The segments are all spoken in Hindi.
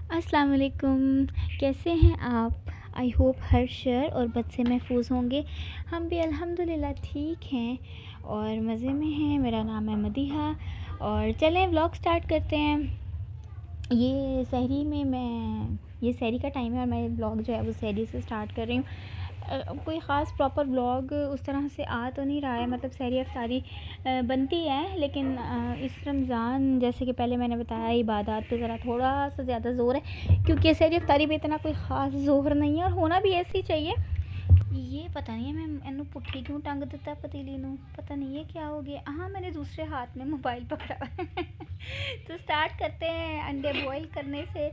अस्सलाम वालेकुम। कैसे हैं आप? आई होप हर शर और बद से महफूज होंगे। हम भी अल्हम्दुलिल्लाह ठीक हैं और मज़े में हैं। मेरा नाम है मदीहा और चलें व्लॉग स्टार्ट करते हैं। ये सहरी का टाइम है और मैं व्लॉग जो है वो सहरी से स्टार्ट कर रही हूँ। कोई ख़ास प्रॉपर व्लॉग उस तरह से आ तो नहीं रहा है, मतलब सहरी अफ्तारी बनती है, लेकिन इस रमज़ान जैसे कि पहले मैंने बताया इबादत पे ज़रा थोड़ा सा ज़्यादा ज़ोर है, क्योंकि सहरी अफ्तारी पे इतना कोई ख़ास ज़ोर नहीं है और होना भी ऐसे ही चाहिए। ये पता नहीं है मैं इन्हू पुट्ठी क्यों टंग दिता पतीली नू, पता नहीं है क्या हो गया। हाँ, मैंने दूसरे हाथ में मोबाइल पकड़ा हुआ है। तो स्टार्ट करते हैं अंडे बॉईल करने से।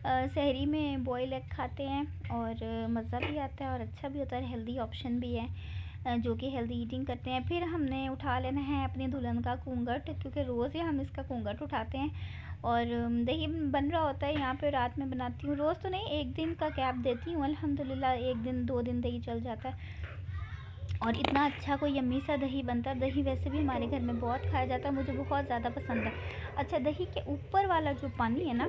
सहरी में बॉयल एग खाते हैं और मज़ा भी आता है और अच्छा भी होता है, हेल्दी ऑप्शन भी है जो कि हेल्दी ईटिंग करते हैं। फिर हमने उठा लेना है अपनी दुल्हन का घूंघट, क्योंकि रोज़ ही हम इसका घूंघट उठाते हैं। और दही बन रहा होता है यहाँ पे, रात में बनाती हूँ। रोज़ तो नहीं, एक दिन का गैप देती हूँ अल्हम्दुलिल्लाह, एक दिन 2 दिन दही चल जाता है और इतना अच्छा कोई यम्मी सा दही बनता है। दही वैसे भी हमारे घर में बहुत खाया जाता है, मुझे बहुत ज़्यादा पसंद है। अच्छा, दही के ऊपर वाला जो पानी है ना,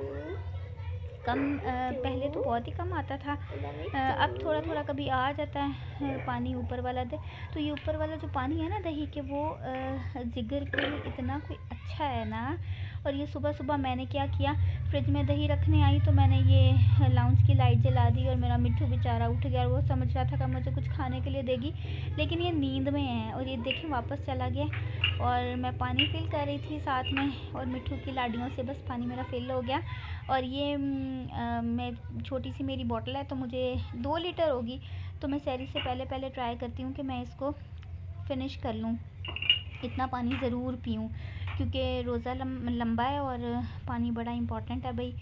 पहले तो बहुत ही कम आता था, अब थोड़ा थोड़ा कभी आ जाता है पानी ऊपर वाला दे। तो ये ऊपर वाला जो पानी है ना दही के, वो जिगर के लिए इतना कोई अच्छा है ना। और ये सुबह सुबह मैंने क्या किया, फ्रिज में दही रखने आई तो मैंने ये लाउंज की लाइट जला दी और मेरा मिट्ठू बेचारा उठ गया और वो समझ रहा था कि मुझे कुछ खाने के लिए देगी, लेकिन ये नींद में है और ये देखें वापस चला गया। और मैं पानी फिल कर रही थी साथ में और मिट्ठू की लाडियों से बस पानी मेरा फिल हो गया। और ये मैं छोटी सी मेरी बॉटल है तो मुझे 2 लीटर होगी, तो मैं सहरी से पहले पहले ट्राई करती हूँ कि मैं इसको फ़िनिश कर लूँ, इतना पानी ज़रूर पीऊँ, क्योंकि रोज़ा लंबा है और पानी बड़ा इम्पोर्टेंट है भाई।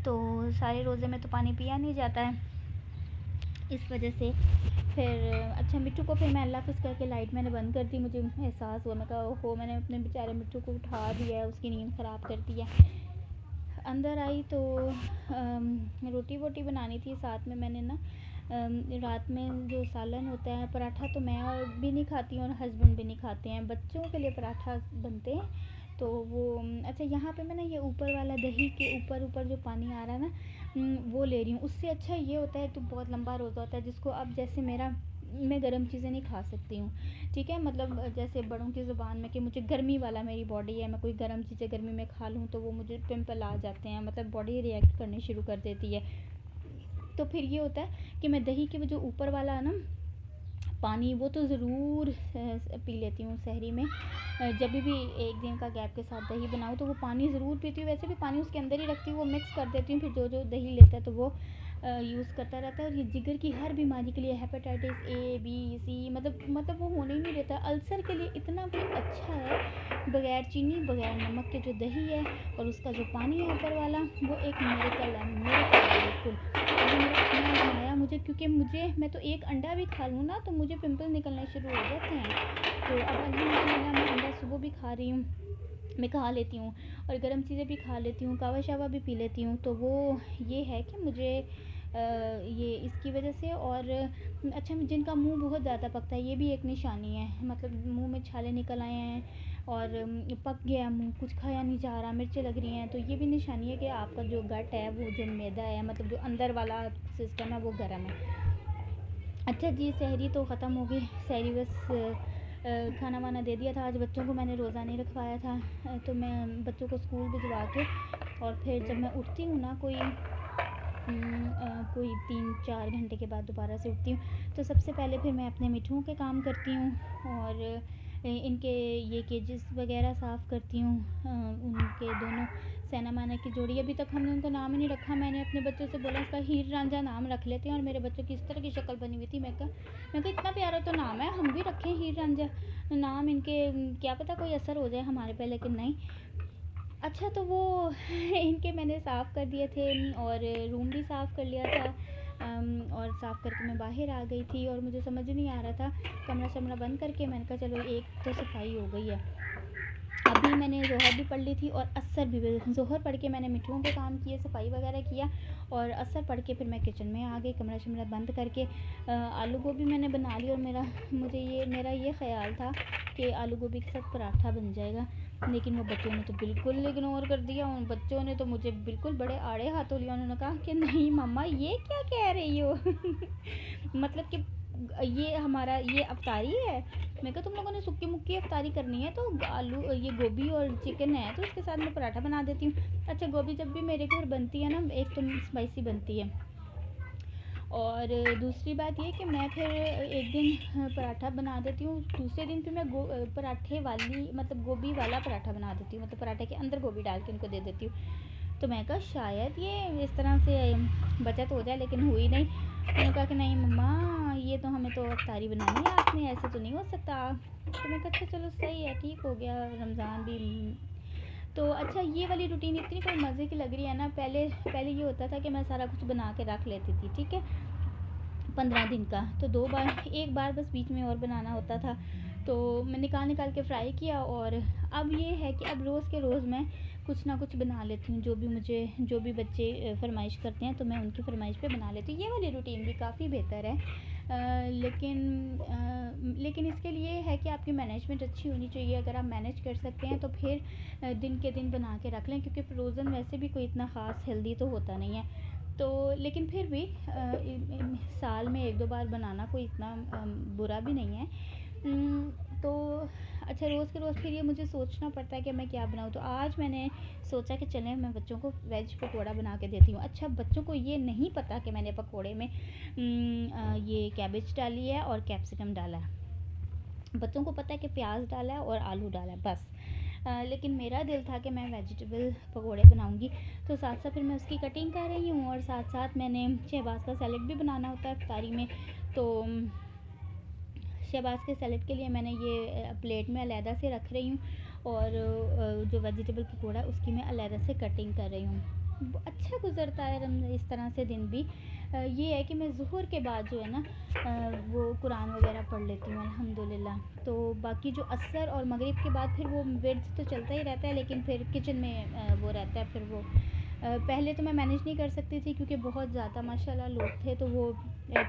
तो सारे रोज़े में तो पानी पिया नहीं जाता है, इस वजह से। फिर अच्छा, मिट्ठू को फिर मैं अल्लाह हाफ़िज़ करके लाइट मैंने बंद कर दी। मुझे एहसास हुआ, मैं कहा ओहो, मैंने अपने बेचारे मिट्ठू को उठा दिया है, उसकी नींद ख़राब कर दी है। अंदर आई तो रोटी वोटी बनानी थी साथ में। मैंने ना रात में जो सालन होता है, पराठा तो मैं और भी नहीं खाती हूँ और हस्बैंड भी नहीं खाते हैं, बच्चों के लिए पराठा बनते हैं तो वो अच्छा, यहाँ पे मैं ना ये ऊपर वाला दही के ऊपर जो पानी आ रहा है ना, वो ले रही हूँ। उससे अच्छा ये होता है, तो बहुत लंबा रोज़ा होता है जिसको अब जैसे मेरा, मैं गर्म चीज़ें नहीं खा सकती हूँ, ठीक है, मतलब जैसे बड़ों की ज़ुबान में कि मुझे गर्मी वाला मेरी बॉडी है, मैं कोई गर्म चीज़ें गर्मी में खा लूँ तो वो मुझे पिंपल आ जाते हैं, मतलब बॉडी रिएक्ट करनी शुरू कर देती है। तो फिर ये होता है कि मैं दही के जो ऊपर वाला है ना पानी, वो तो ज़रूर पी लेती हूँ सहरी में। जब भी एक दिन का गैप के साथ दही बनाऊँ तो वो पानी ज़रूर पीती हूँ। वैसे भी पानी उसके अंदर ही रखती हूँ, वो मिक्स कर देती हूँ, फिर जो जो दही लेता है तो वो यूज़ करता रहता है। और ये जिगर की हर बीमारी के लिए, हेपेटाइटिस ए बी सी, मतलब वो होने ही नहीं देता। अल्सर के लिए इतना कोई अच्छा है, बगैर चीनी बगैर नमक के जो दही है और उसका जो पानी है ऊपर वाला, वो एक मेरेकल है, मेरेकल है बिल्कुल। और मेरा इतना आजमाया मुझे, क्योंकि मैं तो एक अंडा भी खा लूँ ना तो मुझे पिंपल निकलने शुरू हो जाते हैं। तो अब अल्हम्दुलिल्लाह मैं अंडा सुबह भी खा रही हूँ, मैं खा लेती हूँ और गर्म चीज़ें भी खा लेती हूँ, कावा शावा भी पी लेती हूँ। तो वो ये है कि मुझे ये इसकी वजह से। और अच्छा, जिनका मुंह बहुत ज़्यादा पकता है, ये भी एक निशानी है, मतलब मुंह में छाले निकल आए हैं और पक गया मुंह, कुछ खाया नहीं जा रहा, मिर्चें लग रही हैं, तो ये भी निशानी है कि आपका जो गट है, वो जो मैदा है, मतलब जो अंदर वाला सिस्टम है, वो गर्म है। अच्छा जी, सहरी तो ख़त्म हो गई। सहरी बस खाना वाना दे दिया था। आज बच्चों को मैंने रोज़ा नहीं रखवाया था, तो मैं बच्चों को स्कूल भिजवा के और फिर जब मैं उठती हूँ ना, कोई 3-4 घंटे के बाद दोबारा से उठती हूँ, तो सबसे पहले फिर मैं अपने मिठुओं के काम करती हूँ और इनके ये केजेस वगैरह साफ़ करती हूँ। उनके दोनों सैना माना की जोड़ी, अभी तक हमने उनको नाम ही नहीं रखा। मैंने अपने बच्चों से बोला इसका हीर रांझा नाम रख लेते हैं, और मेरे बच्चों की इस तरह की शक्ल बनी हुई थी, मैं कहा इतना प्यारा तो नाम है, हम भी रखें हीर रांझा नाम। इनके क्या पता कोई असर हो जाए हमारे पे, लेकिन नहीं। अच्छा, तो वो इनके मैंने साफ़ कर दिए थे और रूम भी साफ़ कर लिया था। और साफ़ करके मैं बाहर आ गई थी और मुझे समझ नहीं आ रहा था, कमरा शमरा बंद करके मैंने कहा चलो एक तो सफाई हो गई है। अभी मैंने ज़ोहर भी पढ़ ली थी और असर भी, ज़ोहर पढ़ के मैंने मिठुओं के काम किए, सफाई वगैरह किया, और असर पढ़ के फिर मैं किचन में आ गई, कमरा शमरा बंद करके। आलू गोभी मैंने बना ली और मेरा ये ख़्याल था कि आलू गोभी के साथ पराठा बन जाएगा। लेकिन वो बच्चों ने तो बिल्कुल इग्नोर कर दिया। उन बच्चों ने तो मुझे बिल्कुल बड़े आड़े हाथों लिया। उन्होंने कहा कि नहीं मम्मा ये क्या कह रही हो मतलब कि ये हमारा ये अफ्तारी है। मैं कहा तुम लोगों ने सुक्की मुक्की अफ्तारी करनी है तो आलू ये गोभी और चिकन है तो इसके साथ मैं पराठा बना देती हूँ। अच्छा गोभी जब भी मेरे घर बनती है ना, एक तो स्पाइसी बनती है और दूसरी बात ये कि मैं फिर एक दिन पराठा बना देती हूँ, दूसरे दिन फिर मैं पराठे वाली मतलब गोभी वाला पराठा बना देती हूँ, मतलब पराठे के अंदर गोभी डाल के उनको दे देती हूँ। तो मैं कहा शायद ये इस तरह से बचत हो जाए, लेकिन हुई नहीं। उन्होंने कहा कि नहीं मम्मा ये तो हमें तो अफ्तारी बनानी है आपने, ऐसे तो नहीं हो सकता। तो मैं कहा अच्छा चलो सही है, ठीक हो गया, रमज़ान भी। तो अच्छा ये वाली रूटीन इतनी कोई मज़े की लग रही है ना। पहले पहले ये होता था कि मैं सारा कुछ बना के रख लेती थी, ठीक है, 15 दिन का, तो 2 बार, एक बार बस बीच में और बनाना होता था, तो मैं निकाल निकाल के फ्राई किया। और अब ये है कि अब रोज़ के रोज़ मैं कुछ ना कुछ बना लेती हूँ, जो भी बच्चे फरमाइश करते हैं तो मैं उनकी फरमाइश पे बना लेती हूँ। ये वाली रूटीन भी काफ़ी बेहतर है। लेकिन इसके लिए है कि आपकी मैनेजमेंट अच्छी होनी चाहिए। अगर आप मैनेज कर सकते हैं तो फिर दिन के दिन बना के रख लें, क्योंकि फ्रोज़न वैसे भी कोई इतना ख़ास हेल्दी तो होता नहीं है। तो लेकिन फिर भी साल में 1-2 बार बनाना कोई इतना बुरा भी नहीं है। तो अच्छा रोज़ के रोज़ फिर ये मुझे सोचना पड़ता है कि मैं क्या बनाऊँ। तो आज मैंने सोचा कि चलें मैं बच्चों को वेज पकौड़ा बना के देती हूँ। अच्छा बच्चों को ये नहीं पता कि मैंने पकौड़े में ये कैबेज डाली है और कैप्सिकम डाला है। बच्चों को पता है कि प्याज डाला है और आलू डाला है बस। लेकिन मेरा दिल था कि मैं वेजिटेबल पकौड़े बनाऊंगी, तो साथ साथ फिर मैं उसकी कटिंग कर रही हूँ और साथ साथ मैंने शहबाज का सैलेड भी बनाना होता है इफ्तारी में। तो शहबाज के सैलेड के लिए मैंने ये प्लेट में अलहदा से रख रही हूँ और जो वेजिटेबल पकौड़ा है उसकी मैं अलहदा से कटिंग कर रही हूँ। अच्छा गुज़रता है इस तरह से दिन भी। ये है कि मैं ज़ुहर के बाद जो है ना वो कुरान वगैरह पढ़ लेती हूँ अल्हम्दुलिल्लाह। तो बाकी जो असर और मगरिब के बाद फिर वो विर्द तो चलता ही रहता है, लेकिन फिर किचन में वो रहता है। फिर वो पहले तो मैं मैनेज नहीं कर सकती थी क्योंकि बहुत ज़्यादा माशाल्लाह लोग थे, तो वो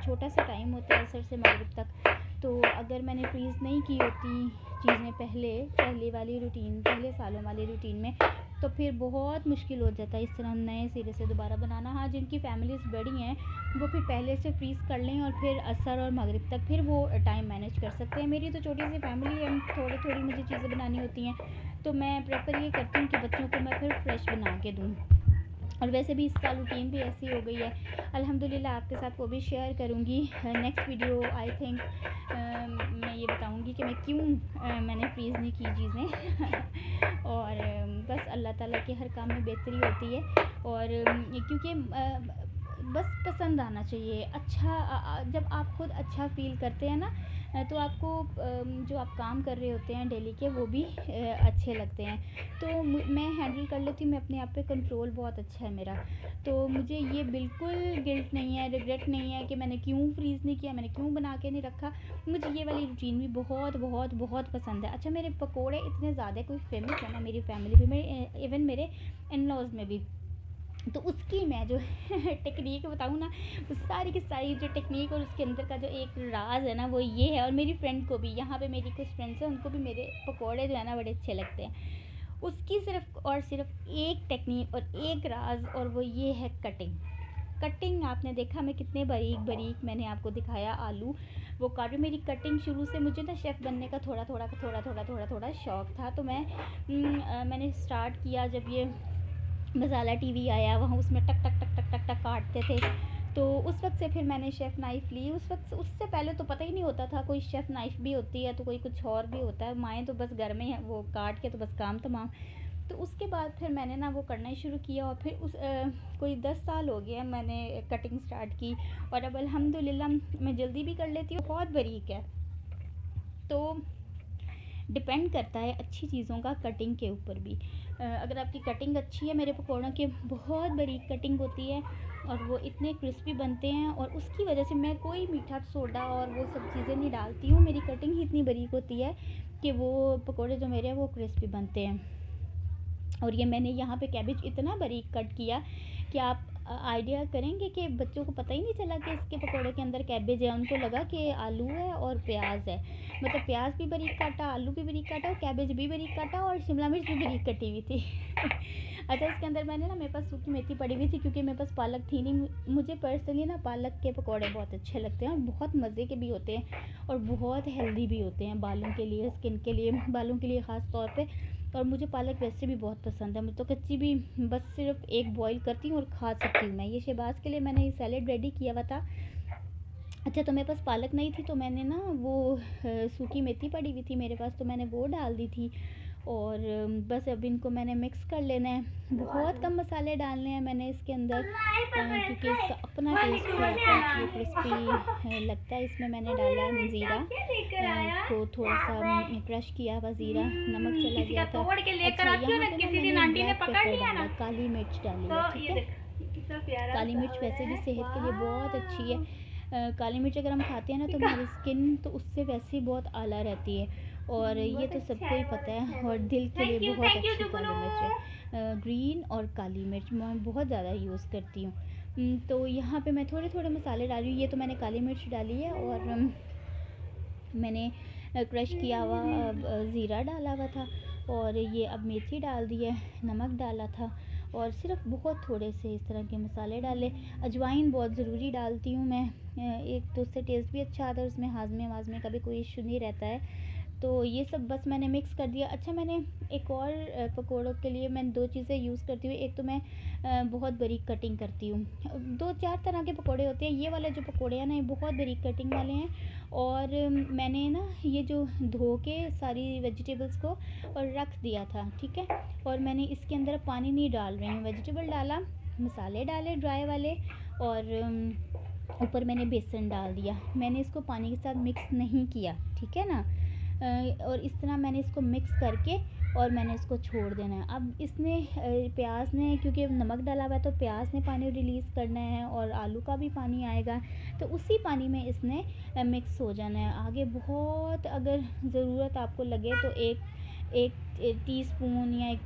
छोटा सा टाइम होता है असर से मगरिब तक। तो अगर मैंने फ्रीज़ नहीं की होती चीज़ें पहले वाली रूटीन, पहले सालों वाली रूटीन में, तो फिर बहुत मुश्किल हो जाता है इस तरह नए सिरे से दोबारा बनाना। हाँ जिनकी फैमिलीज़ बड़ी हैं वो फिर पहले से फ्रीज़ कर लें और फिर असर और मगरिब तक फिर वो टाइम मैनेज कर सकते हैं। मेरी तो छोटी सी फैमिली है, थोड़ी थोड़ी मुझे चीज़ें बनानी होती हैं, तो मैं प्रेफर ये करती हूँ कि बच्चों को मैं फिर फ्रेश बना के दूँ। और वैसे भी इस साल रूटीन भी ऐसी हो गई है अल्हम्दुलिल्लाह। आपके साथ वो भी शेयर करूँगी नेक्स्ट वीडियो। आई थिंक मैं ये बताऊँगी कि मैं क्यों मैंने फ्रीज़ नहीं की चीज़ें और बस अल्लाह ताला के हर काम में बेहतरी होती है। और क्योंकि बस पसंद आना चाहिए। अच्छा जब आप खुद अच्छा फ़ील करते हैं ना तो आपको जो आप काम कर रहे होते हैं डेली के वो भी अच्छे लगते हैं। तो मैं हैंडल कर लेती हूँ, मैं अपने आप पे कंट्रोल बहुत अच्छा है मेरा। तो मुझे ये बिल्कुल गिल्ट नहीं है, रिग्रेट नहीं है कि मैंने क्यों फ्रीज़ नहीं किया, मैंने क्यों बना के नहीं रखा। मुझे ये वाली रूटीन भी बहुत बहुत बहुत पसंद है। अच्छा मेरे पकोड़े इतने ज़्यादा कोई फेमस है ना मेरी फैमिली में, मेरे इवन मेरे इन-लॉज़ में भी। तो उसकी मैं जो टेक्निक बताऊँ ना, उस सारी की सारी जो टेक्निक और उसके अंदर का जो एक राज है ना वो ये है। और मेरी फ्रेंड को भी, यहाँ पे मेरी कुछ फ्रेंड्स हैं उनको भी मेरे पकोड़े जो है ना बड़े अच्छे लगते हैं। उसकी सिर्फ और सिर्फ एक टेक्निक और एक राज, और वो ये है कटिंग। कटिंग आपने देखा मैं कितने बारीक बारीक मैंने आपको दिखाया आलू वो काट रही। मेरी कटिंग शुरू से, मुझे ना शेफ़ बनने का थोड़ा शौक़ था। तो मैंने स्टार्ट किया जब ये मसाला टीवी आया, वहाँ उसमें टक टक टक टक टक टक काटते थे। तो उस वक्त से फिर मैंने शेफ़ नाइफ़ ली। उस वक्त उससे पहले तो पता ही नहीं होता था कोई शेफ़ नाइफ़ भी होती है तो कोई कुछ और भी होता है। माएँ तो बस घर में वो काट के तो बस काम तमाम। तो उसके बाद फिर मैंने ना वो करना ही शुरू किया और फिर कोई 10 साल हो गया मैंने कटिंग स्टार्ट की। और अब अल्हम्दुलिल्लाह मैं जल्दी भी कर लेती हूँ, बहुत बारीक है। तो डिपेंड करता है अच्छी चीज़ों का कटिंग के ऊपर भी। अगर आपकी कटिंग अच्छी है, मेरे पकौड़ों की बहुत बारीक कटिंग होती है और वो इतने क्रिस्पी बनते हैं। और उसकी वजह से मैं कोई मीठा सोडा और वो सब चीज़ें नहीं डालती हूँ। मेरी कटिंग ही इतनी बारीक होती है कि वो पकौड़े जो मेरे हैं वो क्रिस्पी बनते हैं। और ये मैंने यहाँ पे कैबेज इतना बारीक कट किया कि आप आइडिया करेंगे कि बच्चों को पता ही नहीं चला कि इसके पकोड़े के अंदर कैबेज है। उनको लगा कि आलू है और प्याज है, मतलब प्याज भी बारीक काटा, आलू भी बारीक काटा और कैबेज भी बारीक काटा और शिमला मिर्च भी बारीक कटी हुई थी। अच्छा, इसके अंदर मैंने ना, मेरे पास सूखी मेथी पड़ी हुई थी क्योंकि मेरे पास पालक थी नहीं। मुझे पर्सनली ना पालक के पकौड़े बहुत अच्छे लगते हैं और बहुत मज़े के भी होते हैं और बहुत हेल्दी भी होते हैं बालों के लिए, स्किन के लिए, बालों के लिए ख़ास तौर पे। और मुझे पालक वैसे भी बहुत पसंद है, मैं तो कच्ची भी बस सिर्फ एक बॉईल करती हूँ और खा सकती हूँ मैं। ये शहबाज के लिए मैंने ये सैलेड रेडी किया हुआ था। अच्छा, तो मेरे पास पालक नहीं थी तो मैंने ना वो सूखी मेथी पड़ी हुई थी मेरे पास, तो मैंने वो डाल दी थी और बस अब इनको मैंने मिक्स कर लेना है। बहुत कम मसाले डालने हैं मैंने इसके अंदर क्योंकि इसका अपना टेस्ट आता है, ये क्रिस्पी लगता है। इसमें मैंने डाला है ज़ीरा को थोड़ा सा क्रश किया हुआ ज़ीरा, नमक चला गया था। अच्छा, यहाँ पे मैंने ब्लैक पेपर डाला, काली मिर्च डाली है, ठीक है। काली मिर्च वैसे भी सेहत के लिए बहुत अच्छी है। काली मिर्च अगर हम खाते हैं ना तो हमारी स्किन तो उससे वैसे ही बहुत आला रहती है और ये तो सबको ही पता है। और दिल के लिए बहुत अच्छी काली मिर्च है। ग्रीन और काली मिर्च मैं बहुत ज़्यादा यूज़ करती हूँ। तो यहाँ पे मैं थोड़े थोड़े मसाले डाल रही हूँ। ये तो मैंने काली मिर्च डाली है और मैंने क्रश किया हुआ ज़ीरा डाला हुआ था और ये अब मेथी डाल दी है, नमक डाला था और सिर्फ बहुत थोड़े से इस तरह के मसाले डाले। अजवाइन बहुत ज़रूरी डालती हूँ मैं, एक तो उससे टेस्ट भी अच्छा आता है, उसमें हाजमे वाजमे का भी कोई इशू नहीं रहता है। तो ये सब बस मैंने मिक्स कर दिया। अच्छा, मैंने एक और पकौड़ों के लिए मैं 2 चीज़ें यूज़ करती हूँ। एक तो मैं बहुत बारीक कटिंग करती हूँ। 2-4 तरह के पकौड़े होते हैं, ये वाले जो पकौड़े हैं ना ये बहुत बारीक कटिंग वाले हैं। और मैंने ना ये जो धो के सारी वेजिटेबल्स को और रख दिया था, ठीक है। और मैंने इसके अंदर पानी नहीं डाल रही हूँ, वेजिटेबल डाला, मसाले डाले ड्राई वाले और ऊपर मैंने बेसन डाल दिया। मैंने इसको पानी के साथ मिक्स नहीं किया, ठीक है ना। और इस तरह मैंने इसको मिक्स करके और मैंने इसको छोड़ देना है। अब इसने प्याज ने, क्योंकि नमक डाला हुआ है तो प्याज ने पानी रिलीज़ करना है और आलू का भी पानी आएगा, तो उसी पानी में इसने मिक्स हो जाना है। आगे बहुत अगर ज़रूरत आपको लगे तो एक टीस्पून या 1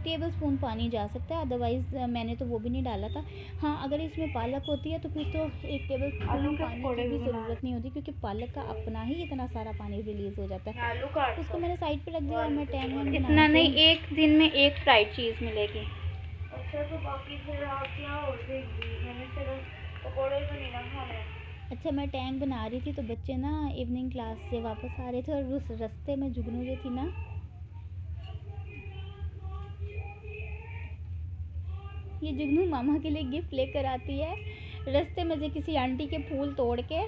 टेबल स्पून पानी जा सकता है, अदरवाइज़ मैंने तो वो भी नहीं डाला था। हाँ, अगर इसमें पालक होती है तो फिर तो 1 टेबल स्पून पानी की भी ज़रूरत नहीं होती क्योंकि पालक का अपना ही इतना सारा पानी रिलीज़ हो जाता है। उसको मैंने साइड पे रख दिया और मैं टैंग में इतना नहीं, एक दिन में एक फ्राइड चीज़ मिलेगी। अच्छा, तो बाकी फिर आप क्या हो देगी, मैंने सिर्फ पकौड़े तो नहीं ना खाने। अच्छा, मैं टैंग बना रही थी तो बच्चे ना इवनिंग क्लास से वापस आ रहे थे और उस रास्ते में जुगनू जो थी ना, ये जुगनू मामा के लिए गिफ्ट लेकर आती है रास्ते में से किसी आंटी के फूल तोड़ के।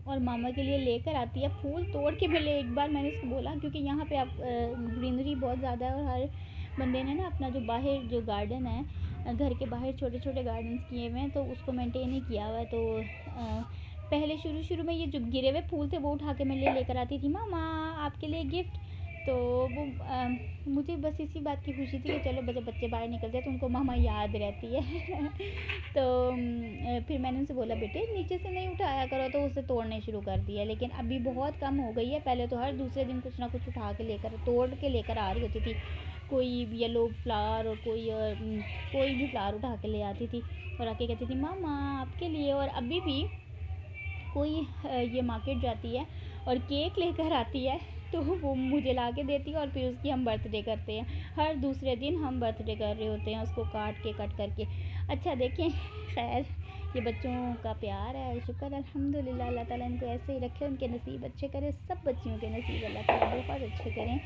और मामा के लिए लेकर आती है फूल तोड़ के। पहले एक बार मैंने उसको बोला क्योंकि यहाँ पे आप ग्रीनरी बहुत ज़्यादा है और हर बंदे ने ना अपना जो बाहर जो गार्डन है, घर के बाहर छोटे छोटे गार्डन्स किए हुए हैं तो उसको मेंटेन ही किया हुआ है। तो पहले शुरू में ये जो गिरे हुए फूल थे वो उठा के मेरे लिए लेकर आती थी, मामा आपके लिए गिफ्ट। तो वो मुझे बस इसी बात की खुशी थी कि चलो बच्चे बाहर निकलते हैं तो उनको मामा याद रहती है। तो फिर मैंने उनसे बोला बेटे नीचे से नहीं उठाया करो, तो उसे तोड़ने शुरू कर दिया। लेकिन अभी बहुत कम हो गई है, पहले तो हर दूसरे दिन कुछ ना कुछ उठा के लेकर तोड़ के लेकर आ रही होती थी। कोई येलो फ्लावर और कोई भी फ्लावर उठा के ले आती थी और आके कहती थी मामा आपके लिए। और अभी भी कोई ये मार्केट जाती है और केक लेकर आती है तो वो मुझे ला के देती है और फिर उसकी हम बर्थडे करते हैं। हर दूसरे दिन हम बर्थडे कर रहे होते हैं उसको कट करके। अच्छा देखें, खैर ये बच्चों का प्यार है, शुक्र अल्हम्दुलिल्लाह, अल्लाह ताला इनको ऐसे ही रखे, उनके नसीब अच्छे करे, सब बच्चियों के नसीब अल्लाह ताला बहुत अच्छे करें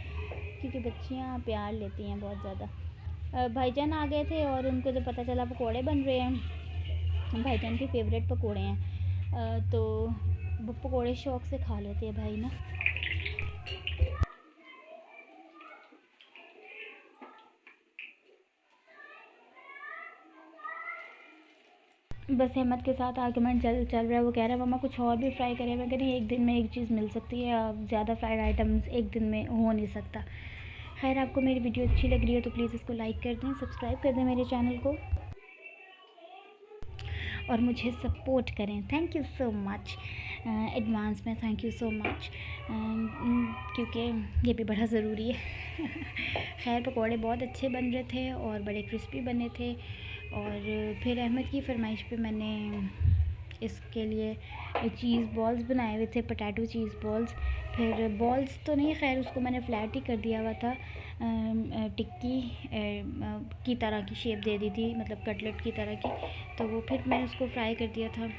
क्योंकि बच्चियाँ प्यार लेती हैं बहुत ज़्यादा। भाईजान आ गए थे और उनको जब पता चला पकौड़े बन रहे हैं, भाईजान के फेवरेट पकौड़े हैं, तो वो पकौड़े शौक़ से खा लेते हैं भाई ना। बस अहमद के साथ आर्गुमेंट चल रहा है। वो कह रहा है मम्मा कुछ और भी फ्राई करें। मैं कह रही एक दिन में एक चीज़ मिल सकती है, ज़्यादा फ्राइड आइटम्स एक दिन में हो नहीं सकता। खैर, आपको मेरी वीडियो अच्छी लग रही है तो प्लीज़ इसको लाइक कर दें, सब्सक्राइब कर दें मेरे चैनल को और मुझे सपोर्ट करें। Thank you so much. Advance में थैंक यू सो मच, क्योंकि ये भी बड़ा ज़रूरी है। खैर पकोड़े बहुत अच्छे बन रहे थे और बड़े क्रिस्पी बने थे। और फिर अहमद की फरमाइश पे मैंने इसके लिए चीज़ बॉल्स बनाए हुए थे, पोटैटो चीज़ बॉल्स। फिर बॉल्स तो नहीं, खैर उसको मैंने फ्लैट ही कर दिया हुआ था, टिक्की की तरह की शेप दे दी थी, मतलब कटलेट की तरह की। तो वो फिर मैंने उसको फ्राई कर दिया था।